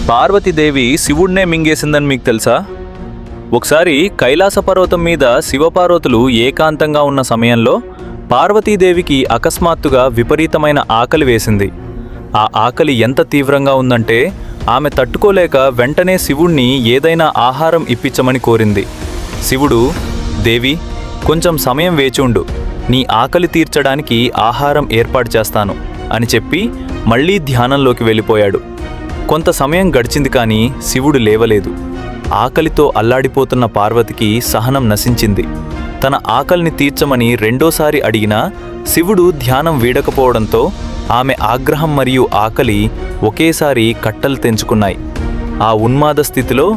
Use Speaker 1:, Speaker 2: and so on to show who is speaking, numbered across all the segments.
Speaker 1: పార్వతీదేవి శివుడినే మింగేసిందని మీకు తెలుసా? ఒకసారి కైలాస పర్వతం మీద శివపార్వతులు ఏకాంతంగా ఉన్న సమయంలో పార్వతీదేవికి అకస్మాత్తుగా విపరీతమైన ఆకలి వేసింది. ఆ ఆకలి ఎంత తీవ్రంగా ఉందంటే ఆమె తట్టుకోలేక వెంటనే శివుణ్ణి ఏదైనా ఆహారం ఇప్పించమని కోరింది. శివుడు, దేవి కొంచెం సమయం వేచుండు, నీ ఆకలి తీర్చడానికి ఆహారం ఏర్పాటు చేస్తాను అని చెప్పి మళ్లీ ధ్యానంలోకి వెళ్ళిపోయాడు. కొంత సమయం గడిచింది కానీ శివుడు లేవలేదు. ఆకలితో అల్లాడిపోతున్న పార్వతికి సహనం నశించింది. తన ఆకలిని తీర్చమని రెండోసారి అడిగినా శివుడు ధ్యానం వీడకపోవడంతో ఆమె ఆగ్రహం మరియు ఆకలి ఒకేసారి కట్టలు తెంచుకున్నాయి. ఆ ఉన్మాద స్థితిలో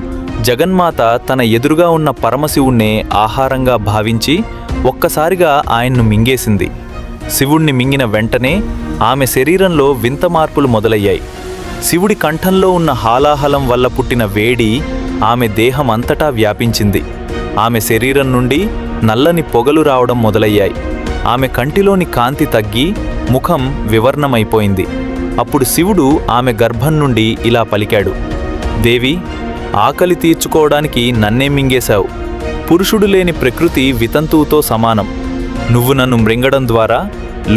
Speaker 1: జగన్మాత తన ఎదురుగా ఉన్న పరమశివుణ్ణే ఆహారంగా భావించి ఒక్కసారిగా ఆయన్ను మింగేసింది. శివుణ్ణి మింగిన వెంటనే ఆమె శరీరంలో వింత మార్పులు మొదలయ్యాయి. శివుడి కంఠంలో ఉన్న హాలాహలం వల్ల పుట్టిన వేడి ఆమె దేహం అంతటా వ్యాపించింది. ఆమె శరీరం నుండి నల్లని పొగలు రావడం మొదలయ్యాయి. ఆమె కంటిలోని కాంతి తగ్గి ముఖం వివర్ణమైపోయింది. అప్పుడు శివుడు ఆమె గర్భం నుండి ఇలా పలికాడు, దేవి, ఆకలి తీర్చుకోవడానికి నన్నే మింగేశావు. పురుషుడు లేని ప్రకృతి వితంతువుతో సమానం. నువ్వు నన్ను మృంగడం ద్వారా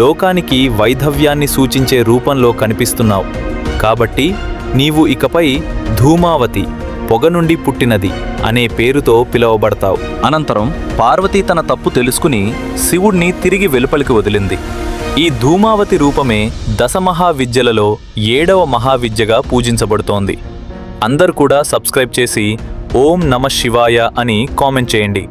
Speaker 1: లోకానికి వైధవ్యాన్ని సూచించే రూపంలో కనిపిస్తున్నావు. కాబట్టి నీవు ఇకపై ధూమావతి, పొగ నుండి పుట్టినది అనే పేరుతో పిలువబడతావు. అనంతరం పార్వతి తన తప్పు తెలుసుకుని శివుణ్ణి తిరిగి వెలుపలికి వదిలింది. ఈ ధూమావతి రూపమే దశమహావిద్యలలో 7వ మహావిద్యగా పూజించబడుతోంది. అందరూ కూడా సబ్స్క్రైబ్ చేసి ఓం నమః శివాయ అని కామెంట్ చేయండి.